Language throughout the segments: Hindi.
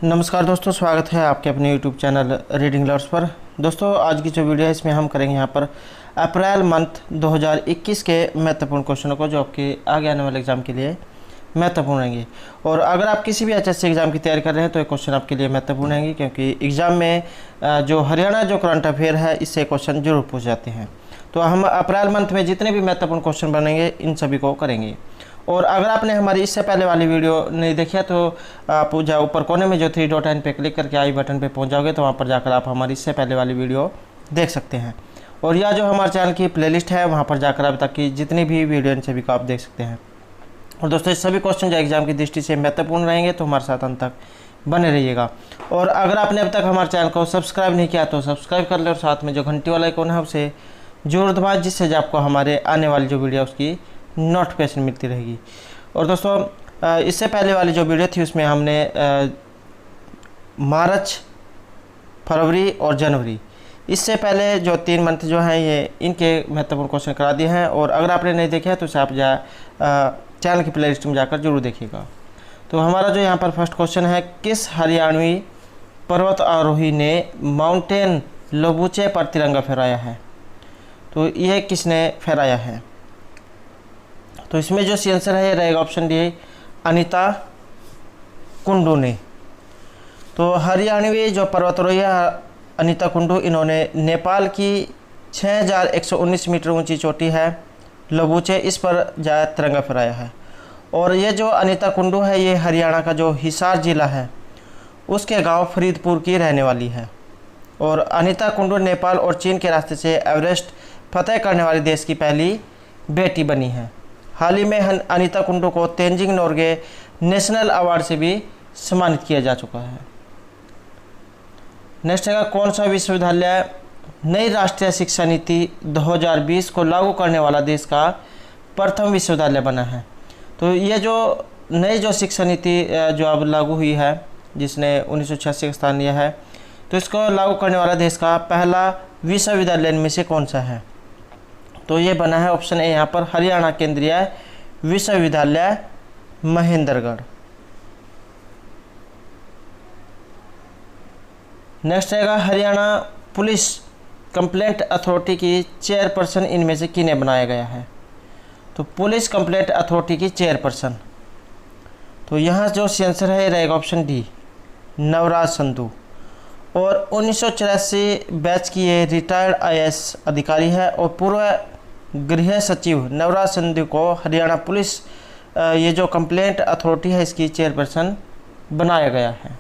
नमस्कार दोस्तों, स्वागत है आपके अपने YouTube चैनल रीडिंग लर्स पर। दोस्तों, आज की जो वीडियो है इसमें हम करेंगे यहाँ पर अप्रैल मंथ 2021 के महत्वपूर्ण क्वेश्चनों को, जो आपके आगे आने वाले एग्जाम के लिए महत्वपूर्ण रहेंगे। और अगर आप किसी भी HSC एग्ज़ाम की तैयारी कर रहे हैं तो ये क्वेश्चन आपके लिए महत्वपूर्ण रहेंगे, क्योंकि एग्ज़ाम में जो हरियाणा जो करंट अफेयर है इससे क्वेश्चन जरूर पूछ जाते हैं। तो हम अप्रैल मंथ में जितने भी महत्वपूर्ण क्वेश्चन बनेंगे इन सभी को करेंगे। और अगर आपने हमारी इससे पहले वाली वीडियो नहीं देखी है तो आप जाओ ऊपर कोने में जो 3 डॉट लाइन पे क्लिक करके आई बटन पे पहुंच जाओगे, तो वहां पर जाकर आप हमारी इससे पहले वाली वीडियो देख सकते हैं। और यह जो हमारे चैनल की प्लेलिस्ट है वहां पर जाकर अभी तक की जितनी भी वीडियो इन सभी को आप देख सकते हैं। और दोस्तों, सभी क्वेश्चन जो एग्जाम की दृष्टि से महत्वपूर्ण रहेंगे तो हमारे साथ अंत तक बने रहिएगा। और अगर आपने अब तक हमारे चैनल को सब्सक्राइब नहीं किया तो सब्सक्राइब कर ले, और साथ में जो घंटी वाला आइकन है उसे जरूर दबाएं, जिससे आपको हमारे आने वाली जो वीडियो उसकी नोटिफिकेशन मिलती रहेगी। और दोस्तों, इससे पहले वाली जो वीडियो थी उसमें हमने मार्च, फरवरी और जनवरी, इससे पहले जो 3 मंथ जो हैं ये इनके महत्वपूर्ण क्वेश्चन करा दिए हैं। और अगर आपने नहीं देखा है तो उसे आप चैनल की प्लेलिस्ट में जाकर जरूर देखिएगा। तो हमारा जो यहाँ पर फर्स्ट क्वेश्चन है, किस हरियाणवी पर्वत आरोही ने माउंटेन लोबूचे पर तिरंगा फहराया है? तो यह किसने फहराया है? तो इसमें जो सी आंसर है ये रहेगा ऑप्शन डी, अनीता कुंडू ने। तो हरियाणवी जो पर्वतारोही है अनीता कुंडू, इन्होंने नेपाल की 6119 मीटर ऊंची चोटी है लोबूचे, इस पर तिरंगा फहराया है। और ये जो अनीता कुंडू है ये हरियाणा का जो हिसार जिला है उसके गांव फरीदपुर की रहने वाली है। और अनीता कुंडू नेपाल और चीन के रास्ते से एवरेस्ट फतेह करने वाली देश की पहली बेटी बनी है। हाल ही में अनीता कुंडू को तेंजिंग नोर्गे नेशनल अवार्ड से भी सम्मानित किया जा चुका है। नेक्स्ट है, कौन सा विश्वविद्यालय नई राष्ट्रीय शिक्षा नीति 2020 को लागू करने वाला देश का प्रथम विश्वविद्यालय बना है? तो ये जो नई जो शिक्षा नीति जो अब लागू हुई है, जिसने 1986 का स्थान लिया है, तो इसको लागू करने वाला देश का पहला विश्वविद्यालय इनमें से कौन सा है? तो ये बना है ऑप्शन ए यहाँ पर हरियाणा केंद्रीय विश्वविद्यालय महेंद्रगढ़। नेक्स्ट रहेगा, हरियाणा पुलिस कंप्लेंट अथॉरिटी की चेयरपर्सन इनमें से किन्हें बनाया गया है? तो पुलिस कंप्लेंट अथॉरिटी की चेयरपर्सन, तो यहाँ जो आंसर है रहेगा ऑप्शन डी, नवराज संधू। और 1984 बैच की ये रिटायर्ड IAS अधिकारी है। और पूर्व गृह सचिव नवराज संधू को हरियाणा पुलिस ये जो कंप्लेंट अथॉरिटी है इसकी चेयरपर्सन बनाया गया है।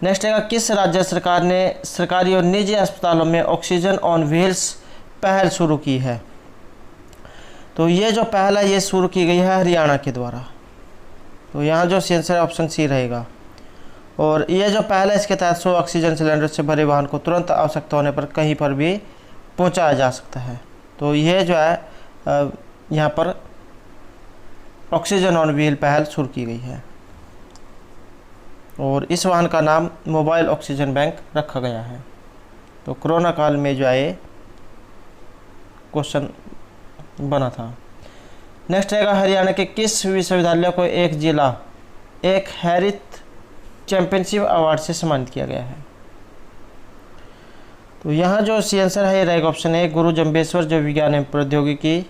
नेक्स्ट है, किस राज्य सरकार ने सरकारी और निजी अस्पतालों में ऑक्सीजन ऑन व्हील्स पहल शुरू की है? तो ये जो पहल है ये शुरू की गई है हरियाणा के द्वारा। तो यहाँ जो आंसर है ऑप्शन सी रहेगा। और ये जो पहल है इसके तहत 100 ऑक्सीजन सिलेंडर से भरे वाहन को तुरंत आवश्यकता होने पर कहीं पर भी पहुंचाया जा सकता है। तो ये जो है यहाँ पर ऑक्सीजन ऑन व्हील पहल शुरू की गई है। और इस वाहन का नाम मोबाइल ऑक्सीजन बैंक रखा गया है। तो कोरोना काल में जो है क्वेश्चन बना था। नेक्स्ट रहेगा, हरियाणा के किस विश्वविद्यालय को एक जिला एक हैरित चैंपियनशिप अवार्ड से सम्मानित किया गया है? तो यहाँ जो सी आंसर है रहेगा ऑप्शन ए, गुरु जम्बेश्वर जो विज्ञान एवं प्रौद्योगिकी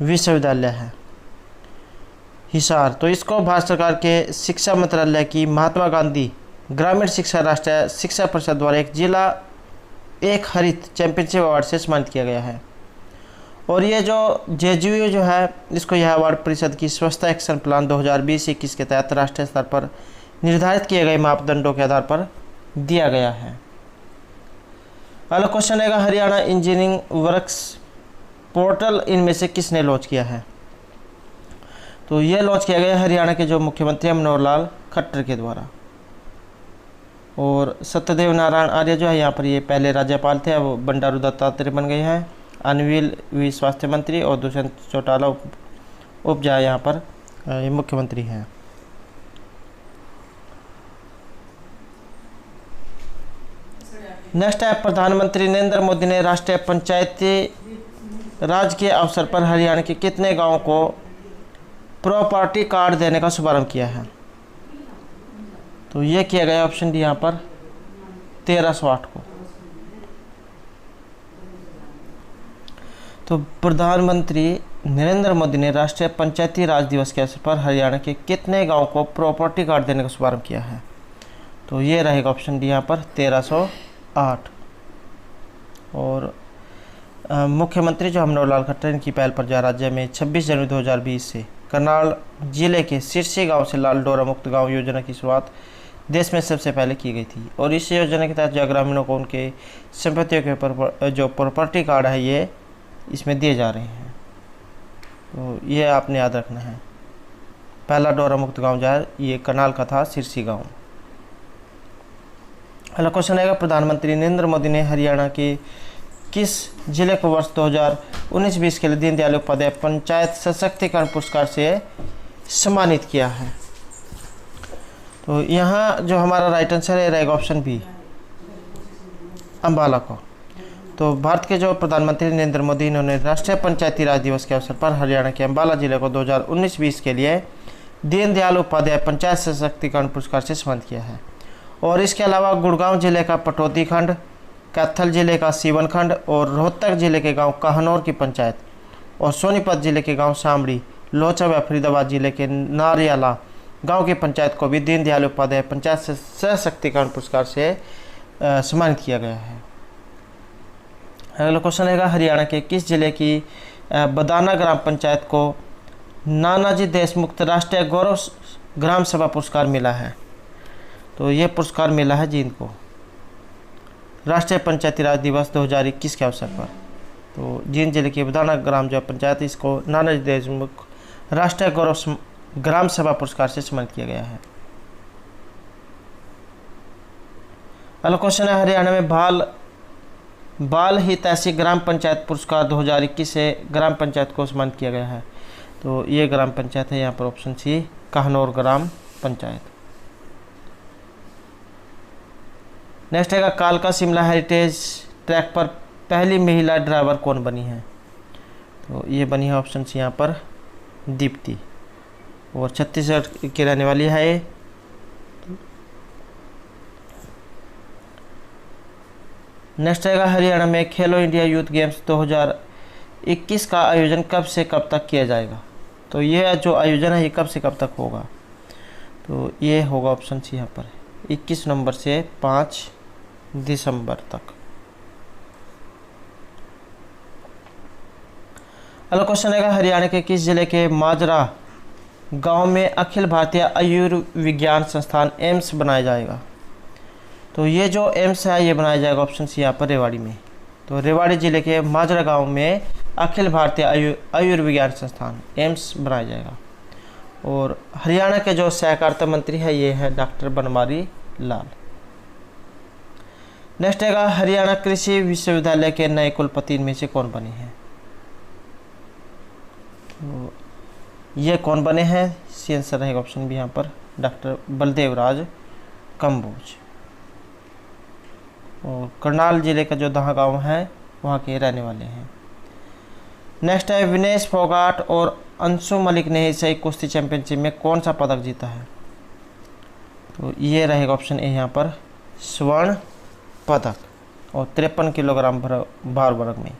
विश्वविद्यालय है हिसार। तो इसको भारत सरकार के शिक्षा मंत्रालय की महात्मा गांधी ग्रामीण शिक्षा राष्ट्रीय शिक्षा परिषद द्वारा एक जिला एक हरित चैंपियनशिप अवार्ड से सम्मानित किया गया है। और ये जो JGU जो है इसको यह अवार्ड परिषद की स्वच्छता एक्शन प्लान 2020-21 के तहत राष्ट्रीय स्तर पर निर्धारित किए गए मापदंडों के आधार पर दिया गया है। अगला क्वेश्चन है, हरियाणा इंजीनियरिंग वर्क्स पोर्टल इनमें से किसने लॉन्च किया है? तो यह लॉन्च किया गया हरियाणा के जो मुख्यमंत्री मनोहर लाल खट्टर के द्वारा। और सत्यदेव नारायण आर्य जो है यहाँ पर ये पहले राज्यपाल थे, अब बंडारू दत्तात्रेय बन गए हैं। अनिल वी स्वास्थ्य मंत्री और दुष्यंत चौटाला उपजा यहाँ पर ये मुख्यमंत्री हैं। नेक्स्ट है, प्रधानमंत्री नरेंद्र मोदी ने राष्ट्रीय पंचायती राज के अवसर पर हरियाणा के कितने गांवों को प्रॉपर्टी कार्ड देने का शुभारंभ किया है? तो ये किया गया ऑप्शन डी यहाँ पर 1308 को। तो प्रधानमंत्री नरेंद्र मोदी ने राष्ट्रीय पंचायती राज दिवस के अवसर पर हरियाणा के कितने गांव को प्रॉपर्टी कार्ड देने का शुभारंभ किया है? तो ये रहेगा ऑप्शन डी यहाँ पर 1308। और मुख्यमंत्री जो मनोहर लाल खट्टर इनकी पहल पर जा राज्य में 26 जनवरी 2020 से करनाल जिले के सिरसी गांव से लाल डोरा मुक्त गांव योजना की शुरुआत देश में सबसे पहले की गई थी। और इस योजना के तहत जो ग्रामीणों को उनके संपत्तियों के ऊपर जो प्रॉपर्टी कार्ड है ये इसमें दिए जा रहे हैं। तो ये आपने याद रखना है। पहला डोरा मुक्त गांव जो है ये करनाल का था, सिरसी गांव। अगला क्वेश्चन आएगा, प्रधानमंत्री नरेंद्र मोदी ने हरियाणा के किस जिले को वर्ष 2019-20 के लिए दीनदयाल उपाध्याय पंचायत सशक्तिकरण पुरस्कार से सम्मानित किया है? तो यहाँ जो हमारा राइट आंसर है रहेगा ऑप्शन बी, अम्बाला को। तो भारत के जो प्रधानमंत्री नरेंद्र मोदी इन्होंने राष्ट्रीय पंचायती राज दिवस के अवसर पर हरियाणा के अम्बाला जिले को 2019-20 के लिए दीनदयाल उपाध्याय पंचायत सशक्तिकरण पुरस्कार से सम्मानित किया है। और इसके अलावा गुड़गांव जिले का पटौदी खंड, कैथल जिले का सीवन खंड और रोहतक जिले के गांव कहनौर की पंचायत और सोनीपत जिले के गांव शामड़ी, लोचा व फरीदाबाद जिले के नारियाला गांव की पंचायत को भी दीनदयाल उपाध्याय पंचायत सशक्तिकरण पुरस्कार से सम्मानित किया गया है। अगला क्वेश्चन है, हरियाणा के किस जिले की बदाना ग्राम पंचायत को नानाजी देशमुख राष्ट्रीय गौरव ग्राम सभा पुरस्कार मिला है? तो ये पुरस्कार मिला है जींद को राष्ट्रीय पंचायती राज दिवस 2021 के अवसर पर। तो जींद जिले की बदाना ग्राम जो पंचायत इसको नानाजी देशमुख राष्ट्रीय गौरव ग्राम सभा पुरस्कार से सम्मानित किया गया है। अगला क्वेश्चन है, हरियाणा में बाल हितैषी ग्राम पंचायत पुरस्कार 2021 से ग्राम पंचायत को सम्मानित किया गया है। तो ये ग्राम पंचायत है यहाँ पर ऑप्शन सी, कहनौर ग्राम पंचायत। नेक्स्ट है, कालका शिमला हेरिटेज ट्रैक पर पहली महिला ड्राइवर कौन बनी है? तो ये बनी है ऑप्शन सी यहाँ पर दीप्ति, और छत्तीसगढ़ की रहने वाली है ये। नेक्स्ट है, हरियाणा में खेलो इंडिया यूथ गेम्स 2021 का आयोजन कब से कब तक किया जाएगा? तो ये जो आयोजन है ये कब से कब तक होगा? तो ये होगा ऑप्शन सी यहाँ पर 21 नवंबर से 5 दिसंबर तक। अगला क्वेश्चन है, हरियाणा के किस जिले के माजरा गांव में अखिल भारतीय आयुर्विज्ञान संस्थान एम्स बनाया जाएगा? तो ये जो एम्स है ये बनाया जाएगा ऑप्शन सी यहाँ पर रेवाड़ी में। तो रेवाड़ी जिले के माजरा गांव में अखिल भारतीय आयुर्विज्ञान संस्थान एम्स बनाया जाएगा। और हरियाणा के जो सहकारिता मंत्री है ये है डॉक्टर बनवारी लाल। नेक्स्ट है, हरियाणा कृषि विश्वविद्यालय के नए कुलपति में से कौन बने हैं? तो ये कौन बने हैं? सी आंसर रहेगा ऑप्शन बी यहाँ पर डॉक्टर बलदेव राज कंबोज। और करनाल जिले का जो दहा गांव है वहाँ के रहने वाले हैं। नेक्स्ट है, विनेश फोगाट और अंशु मलिक ने एशियाई कुश्ती चैंपियनशिप में कौन सा पदक जीता है? तो ये रहेगा ऑप्शन ए यहाँ पर स्वर्ण पदक और 53 किलोग्राम भार वर्ग में।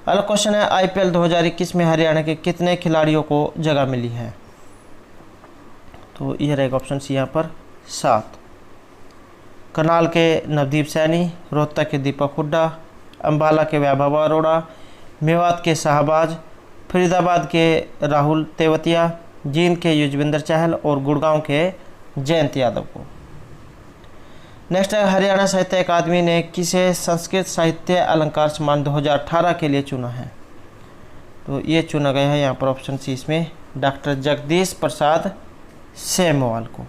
अगला क्वेश्चन है, आईपीएल 2021 में हरियाणा के कितने खिलाड़ियों को जगह मिली है? तो ये रहेगा ऑप्शन सी यहाँ पर 7। करनाल के नवदीप सैनी, रोहतक के दीपक हुड्डा, अम्बाला के वैभव अरोड़ा, मेवात के शाहबाज, फरीदाबाद के राहुल तेवतिया, जींद के युजविंदर चहल और गुड़गांव के जयंत यादव को। नेक्स्ट है, हरियाणा साहित्य अकादमी ने किसे संस्कृत साहित्य अलंकार सम्मान 2018 के लिए चुना है? तो ये चुना गया है यहाँ पर ऑप्शन सी इसमें डॉक्टर जगदीश प्रसाद सेमवाल को।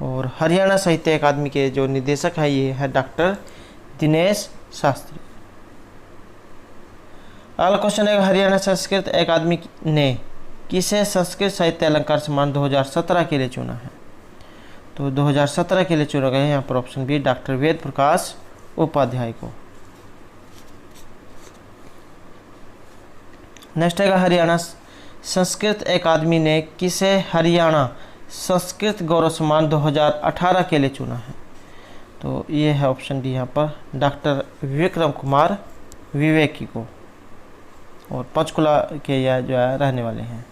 और हरियाणा साहित्य अकादमी के जो निदेशक हैं ये है डॉक्टर दिनेश शास्त्री। अगला क्वेश्चन है, हरियाणा संस्कृत अकादमी ने किसे संस्कृत साहित्य अलंकार सम्मान 2017 के लिए चुना है? तो 2017 के लिए चुना गया है यहाँ पर option B doctor Ved Prakash Upadhyay को। नेक्स्ट है, हरियाणा संस्कृत अकादमी ने किसे हरियाणा संस्कृत गौरव सम्मान 2018 के लिए चुना है? तो ये है ऑप्शन डी यहाँ पर डॉक्टर विक्रम कुमार विवेकी को, और पंचकुला के यह जो है रहने वाले हैं।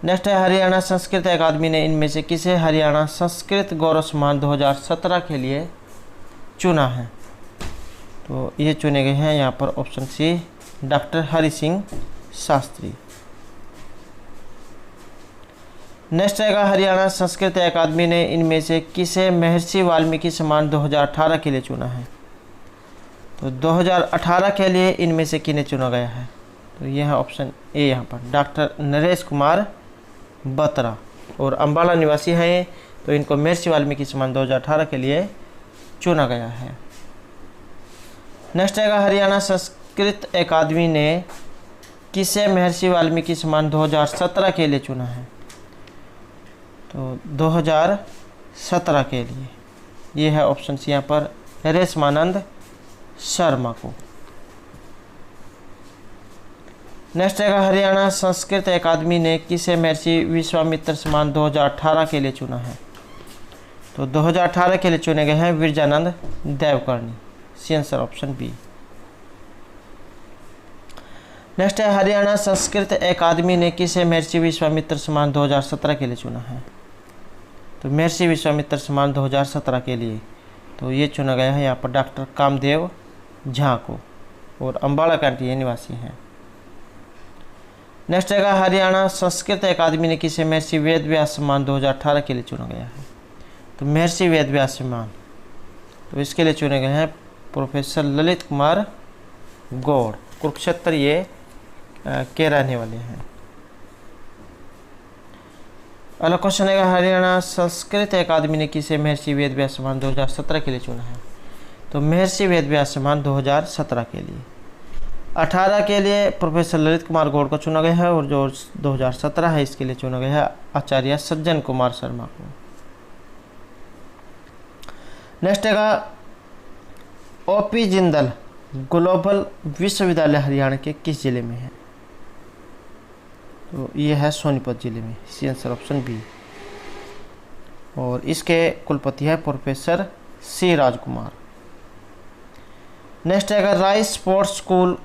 नेक्स्ट है हरियाणा संस्कृत अकादमी ने इनमें से किसे हरियाणा संस्कृत गौरव सम्मान 2017 के लिए चुना है? तो ये चुने गए हैं यहाँ पर option C doctor Hari Singh Shastri. Next रहेगा हरियाणा संस्कृत अकादमी ने इनमें से किसे महर्षि वाल्मीकि सम्मान 2018 के लिए चुना है? तो 2018 के लिए इनमें से किन्हें चुना गया है? तो यह है ऑप्शन ए यहाँ पर डॉक्टर नरेश कुमार बत्रा, और अम्बाला निवासी हैं, तो इनको महर्षि वाल्मीकि सम्मान 2018 के लिए चुना गया है। नेक्स्ट रहेगा हरियाणा संस्कृत अकादमी ने किसे महर्षि वाल्मीकि सम्मान 2017 के लिए चुना है? तो 2017 के लिए ये है ऑप्शन सी यहाँ पर रेशमानंद शर्मा को। नेक्स्ट रहेगा हरियाणा संस्कृत अकादमी ने किसे महर्षि विश्वामित्र सम्मान 2018 के लिए चुना है? तो 2018 के लिए चुने गए हैं Virjanand Devkarni. C answer option B. Next है हरियाणा संस्कृत अकादमी ने किसे महर्षि विश्वामित्र सम्मान 2017 के लिए चुना है? तो महर्षि विश्वामित्र सम्मान 2017 के लिए तो ये चुना गया है यहाँ पर डॉक्टर कामदेव झा को, और अम्बाला कैंटी ये निवासी हैं। नेक्स्ट रहेगा हरियाणा संस्कृत अकादमी ने किसे महर्षि वेद व्यास सम्मान 2018 के लिए चुना गया है? तो महर्षि वेद व्यास सम्मान तो इसके लिए चुने गए हैं प्रोफेसर ललित कुमार गौड़, कुरुक्षेत्र ये के रहने वाले हैं। अगला क्वेश्चन है हरियाणा संस्कृत अकादमी ने किसे महर्षि वेद व्यास सम्मान 2017 के लिए चुना है? तो महर्षि वेद व्यास सम्मान 2017 के लिए 18 के लिए प्रोफेसर ललित कुमार गौड़ को चुना गया है, और जो 2017 है इसके लिए चुना गया है आचार्य सज्जन कुमार शर्मा को। नेक्स्ट है ओपी जिंदल ग्लोबल विश्वविद्यालय हरियाणा के किस जिले में है? तो ये है सोनीपत जिले में। सी आंसर ऑप्शन बी, और इसके कुलपति है प्रोफेसर सी राजकुमार। नेक्स्ट है राइस स्पोर्ट्स स्कूल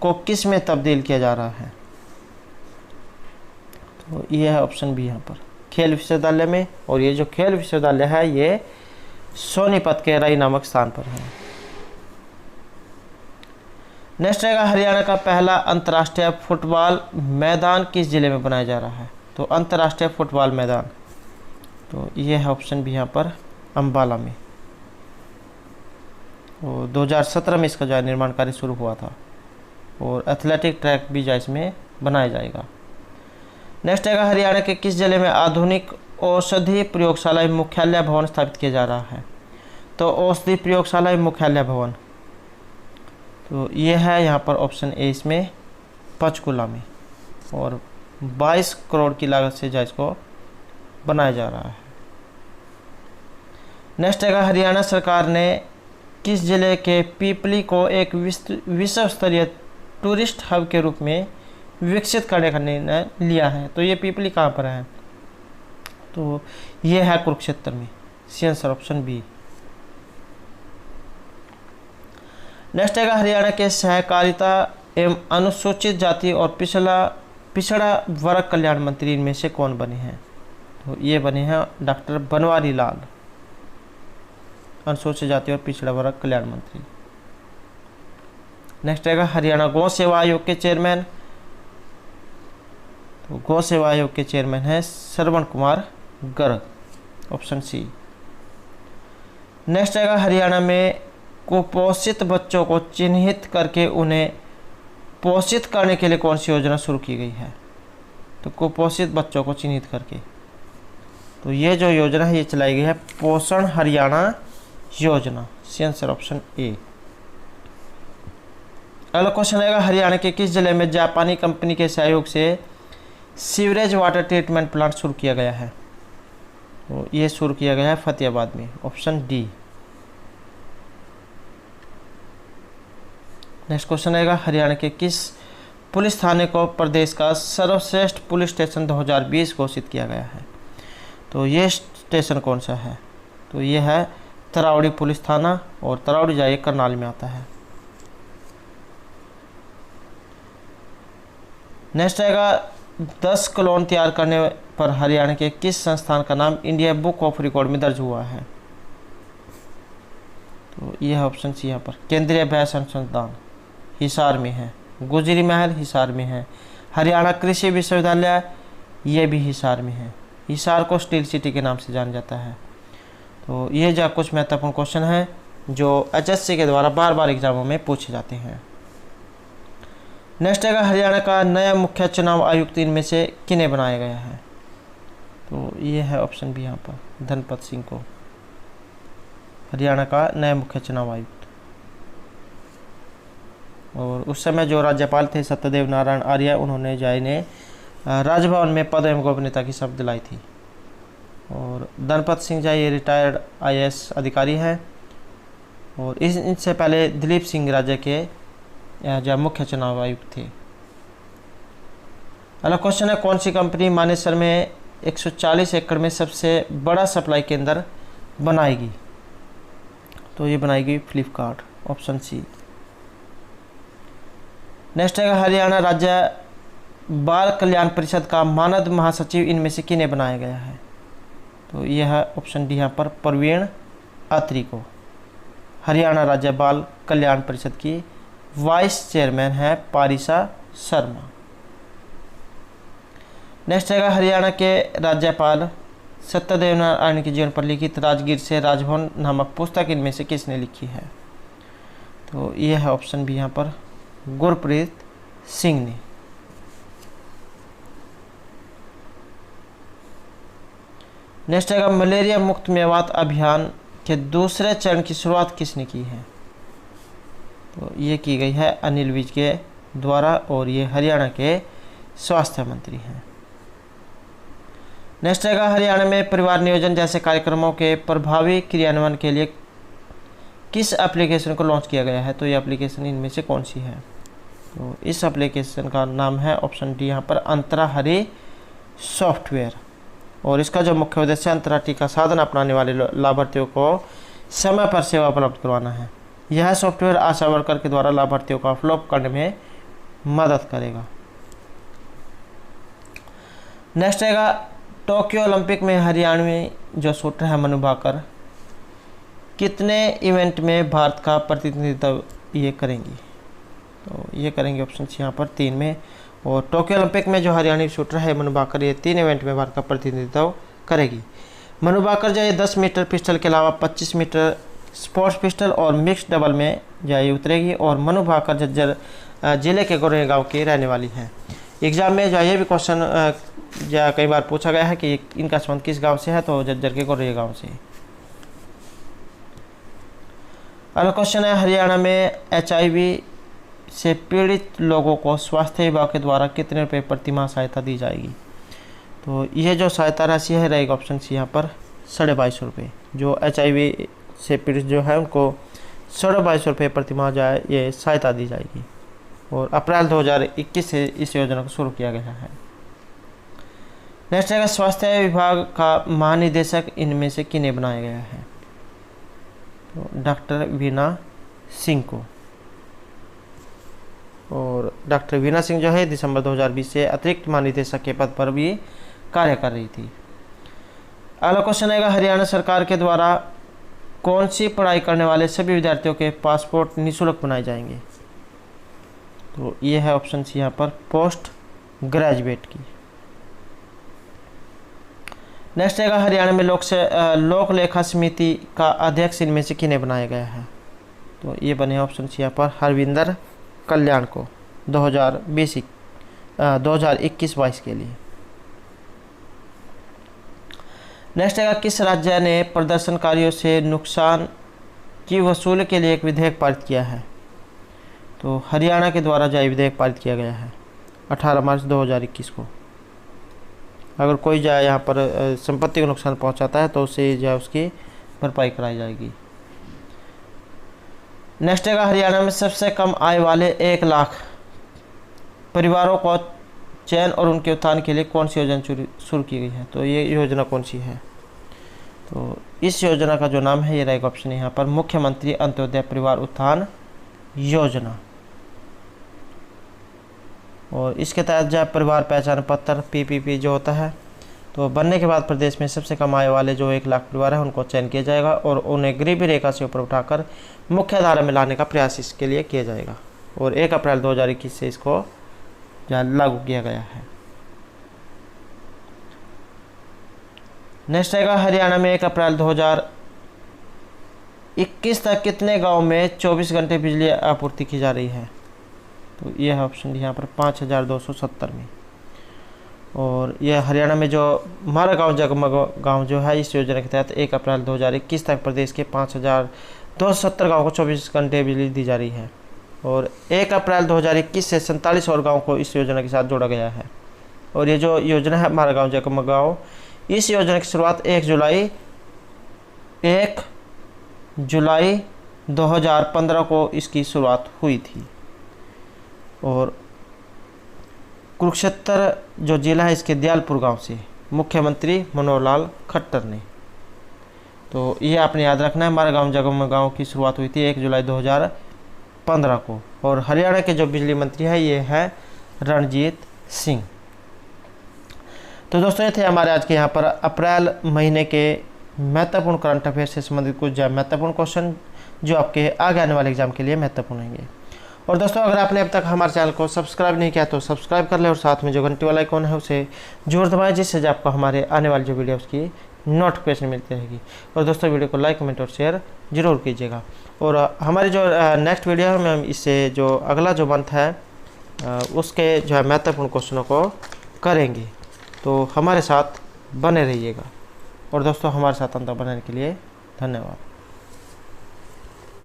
को किस में तब्दील किया जा रहा है? तो ये है ऑप्शन बी यहाँ पर खेल विश्वविद्यालय में, और ये जो खेल विश्वविद्यालय है ये सोनीपत के राई नामक स्थान पर है। नेक्स्ट रहेगा हरियाणा का पहला अंतर्राष्ट्रीय फुटबॉल मैदान किस जिले में बनाया जा रहा है? तो अंतर्राष्ट्रीय फुटबॉल मैदान तो ये है ऑप्शन भी यहाँ पर अम्बाला में, और 2017 में इसका जो निर्माण कार्य शुरू हुआ था, और एथलेटिक ट्रैक भी जो इसमें बनाया जाएगा। नेक्स्ट है हरियाणा के किस जिले में आधुनिक औषधि प्रयोगशाला मुख्यालय भवन स्थापित किया जा रहा है? तो औषधि प्रयोगशाला मुख्यालय भवन तो ये है यहाँ पर ऑप्शन ए इसमें पंचकुला में, और 22 करोड़ की लागत से जो इसको बनाया जा रहा है। नेक्स्ट है हरियाणा सरकार ने किस जिले के पीपली को एक विश्व स्तरीय टूरिस्ट हब के रूप में विकसित करने का निर्णय लिया है? तो ये पीपली कहाँ पर है? तो ये है कुरुक्षेत्र में। See answer option B. Next है हरियाणा के सहकारिता एवं अनुसूचित जाति और पिछड़ा वर्ग कल्याण मंत्री इनमें से कौन बने हैं? तो ये बने हैं डॉक्टर बनवारी लाल, अनुसूचित जाति और पिछड़ा वर्ग कल्याण मंत्री। नेक्स्ट है हरियाणा गौ सेवा आयोग के चेयरमैन, तो गौ सेवा आयोग के चेयरमैन है Shravan Kumar Garg, option C. Next है हरियाणा में कुपोषित बच्चों को चिन्हित करके उन्हें पोषित करने के लिए कौन सी योजना शुरू की गई है? तो कुपोषित बच्चों को चिन्हित करके तो ये जो योजना है ये चलाई गई है Poshan Haryana Yojana. See answer option A. अगला क्वेश्चन आएगा हरियाणा के किस जिले में जापानी कंपनी के सहयोग से सीवरेज वाटर ट्रीटमेंट प्लांट शुरू किया गया है? तो ये शुरू किया गया है फतेहाबाद में, ऑप्शन डी। नेक्स्ट क्वेश्चन आएगा हरियाणा के किस पुलिस थाने को प्रदेश का सर्वश्रेष्ठ पुलिस स्टेशन 2020 घोषित किया गया है। तो ये स्टेशन कौन सा है? तो ये है तरावड़ी पुलिस थाना, और तरावड़ी जाइए करनाल में आता है। नेक्स्ट आएगा 10 क्लोन तैयार करने पर हरियाणा के किस संस्थान का नाम इंडिया बुक ऑफ रिकॉर्ड में दर्ज हुआ है? तो यह है ऑप्शन सी यहाँ पर केंद्रीय अभ्यास अनुसंधान हिसार में है, गुजरी महल हिसार में है, हरियाणा कृषि विश्वविद्यालय ये भी हिसार में है। हिसार को स्टील सिटी के नाम से जाना जाता है। तो ये जो कुछ महत्वपूर्ण क्वेश्चन है जो HSC के द्वारा बार बार एग्जामों में पूछे जाते हैं। नेक्स्ट आएगा हरियाणा का नया मुख्य चुनाव आयुक्त इनमें से किन्हें बनाया गया है? तो ये है ऑप्शन बी यहाँ पर धनपत सिंह को हरियाणा का नया मुख्य चुनाव आयुक्त। और उस समय जो राज्यपाल थे सत्यदेव नारायण आर्य, उन्होंने जय ने राजभवन में पद एवं गोपनीयता की शपथ दिलाई थी। और धनपत सिंह जय ये रिटायर्ड IAS अधिकारी हैं, और इनसे पहले दिलीप सिंह राज्य के जो मुख्य चुनाव आयुक्त थे। अगला क्वेश्चन है कौन सी कंपनी मानेसर में 140 एकड़ में सबसे बड़ा सप्लाई केंद्र बनाएगी? तो ये बनाएगी फ्लिपकार्ट, ऑप्शन सी। नेक्स्ट है हरियाणा राज्य बाल कल्याण परिषद का मानद महासचिव इनमें से किन्हें बनाया गया है? तो यह है ऑप्शन डी यहाँ पर प्रवीण अत्री को। हरियाणा राज्य बाल कल्याण परिषद की वाइस चेयरमैन है पारिसा शर्मा। नेक्स्ट है हरियाणा के राज्यपाल सत्यदेव नारायण के जीवन पर लिखित राजगीर से राजभवन नामक पुस्तक इनमें से किसने लिखी है? तो यह है ऑप्शन बी यहाँ पर गुरप्रीत सिंह ने। नेक्स्ट है मलेरिया मुक्त मेवात अभियान के दूसरे चरण की शुरुआत किसने की है? तो ये की गई है अनिल विज के द्वारा, और ये हरियाणा के स्वास्थ्य मंत्री हैं। नेक्स्ट है हरियाणा में परिवार नियोजन जैसे कार्यक्रमों के प्रभावी क्रियान्वयन के लिए किस एप्लीकेशन को लॉन्च किया गया है? तो ये एप्लीकेशन इनमें से कौन सी है? तो इस एप्लीकेशन का नाम है ऑप्शन डी यहाँ पर अंतराहरी सॉफ्टवेयर, और इसका जो मुख्य उद्देश्य अंतर्राष्ट्रीय का साधन अपनाने वाले लाभार्थियों को समय पर सेवा उपलब्ध करवाना है। यह सॉफ्टवेयर आशा वर्कर के द्वारा लाभार्थियों को फॉलोअप करने में मदद करेगा। नेक्स्ट आएगा टोक्यो ओलंपिक में हरियाणवी जो शूटर है मनु भाकर कितने इवेंट में भारत का प्रतिनिधित्व ये करेंगी? तो ये करेंगे ऑप्शन यहाँ पर 3 में। और टोक्यो ओलंपिक में जो हरियाणवी शूटर है मनु भाकर ये 3 इवेंट में भारत का प्रतिनिधित्व करेगी। मनु भाकर जो है 10 मीटर पिस्टल के अलावा 25 मीटर स्पोर्ट्स पिस्टल और मिक्स डबल में जाए उतरेगी। और मनु भाकर झज्जर जिले के गोरे गाँव की रहने वाली है। एग्जाम में जो ये भी क्वेश्चन कई बार पूछा गया है कि इनका संबंध किस गांव से है? तो झज्जर के गोरे गांव से। अगला क्वेश्चन है हरियाणा में HIV से पीड़ित लोगों को स्वास्थ्य विभाग के द्वारा कितने रुपए प्रति माह सहायता दी जाएगी? तो यह जो सहायता राशि है रहेगा ऑप्शन सी यहाँ पर 2250 रुपये। जो HIV से पीड़ित जो है उनको 2250 रुपये प्रति माह जाए ये सहायता दी जाएगी। और अप्रैल 2021 से इस योजना को शुरू किया गया है। नेक्स्ट है स्वास्थ्य विभाग का महानिदेशक इनमें से किन्हें बनाया गया है? तो डॉक्टर वीना सिंह को। और डॉक्टर वीना सिंह जो है दिसंबर 2020 से अतिरिक्त महानिदेशक के पद पर भी कार्य कर रही थी। अगला क्वेश्चन है हरियाणा सरकार के द्वारा कौन सी पढ़ाई करने वाले सभी विद्यार्थियों के पासपोर्ट निःशुल्क बनाए जाएंगे? तो ये है ऑप्शन सी यहाँ पर पोस्ट ग्रेजुएट की। नेक्स्ट है हरियाणा में लोक लेखा समिति का अध्यक्ष इनमें से किन्हें बनाया गया है? तो ये बने ऑप्शन सी यहाँ पर हरविंदर कल्याण को 2021-22 के लिए। नेक्स्ट है किस राज्य ने प्रदर्शनकारियों से नुकसान की वसूली के लिए एक विधेयक पारित किया है? तो हरियाणा के द्वारा जो विधेयक पारित किया गया है 18 मार्च 2021 को। अगर कोई जो यहाँ पर संपत्ति को नुकसान पहुँचाता है तो उससे जो उसकी भरपाई कराई जाएगी। नेक्स्ट है हरियाणा में सबसे कम आय वाले 1 लाख परिवारों को चयन और उनके उत्थान के लिए कौन सी योजना शुरू की गई है? तो ये योजना कौन सी है? तो इस योजना का जो नाम है ये रहेगा ऑप्शन यहाँ पर मुख्यमंत्री अंत्योदय परिवार उत्थान योजना। और इसके तहत जो परिवार पहचान पत्र PPP जो होता है, तो बनने के बाद प्रदेश में सबसे कम आय वाले जो 1 लाख परिवार है उनको चयन किया जाएगा और उन्हें गरीबी रेखा से ऊपर उठाकर मुख्य धारा में लाने का प्रयास इसके लिए किया जाएगा। और 1 अप्रैल 2021 से इसको लागू किया गया है। नेक्स्ट रहेगा हरियाणा में 1 अप्रैल 2021 तक कितने गांव में 24 घंटे बिजली आपूर्ति की जा रही है? तो ये है ऑप्शन यहाँ पर 5270 में। और यह हरियाणा में जो हमारा गांव जगमग गांव जो है इस योजना के तहत 1 अप्रैल 2021 तक प्रदेश के 5270 गाँव को 24 घंटे बिजली दी जा रही है। और 1 अप्रैल 2021 से 47 और गाँव को इस योजना के साथ जोड़ा गया है। और ये जो योजना है हमारा गांव जगमग गाँव, इस योजना की शुरुआत 1 जुलाई 2015 को इसकी शुरुआत हुई थी। और कुरुक्षेत्र जो जिला है इसके दयालपुर गांव से मुख्यमंत्री मनोहर लाल खट्टर ने। तो ये आपने याद रखना है, हमारा गांव जगमग गांव की शुरुआत हुई थी 1 जुलाई 2015 को। और हरियाणा के जो बिजली मंत्री है ये है रणजीत सिंह। तो दोस्तों ये थे हमारे आज के यहाँ पर अप्रैल महीने के महत्वपूर्ण करंट अफेयर से संबंधित कुछ महत्वपूर्ण क्वेश्चन जो आपके आगे आने वाले एग्जाम के लिए महत्वपूर्ण होंगे। और दोस्तों अगर आपने अब तक हमारे चैनल को सब्सक्राइब नहीं किया तो सब्सक्राइब कर ले और साथ में जो घंटी वाला आइकॉन है उसे जरूर दबाएं, जिससे आपको हमारे आने वाली जो वीडियोस की नोटिफिकेशन मिलती रहेगी। और दोस्तों वीडियो को लाइक कमेंट और शेयर जरूर कीजिएगा। और हमारी जो नेक्स्ट वीडियो है हम इससे जो अगला जो मंथ है उसके जो है महत्वपूर्ण क्वेश्चनों को करेंगे। तो हमारे साथ बने रहिएगा। और दोस्तों हमारे साथ अंत बनाने के लिए धन्यवाद।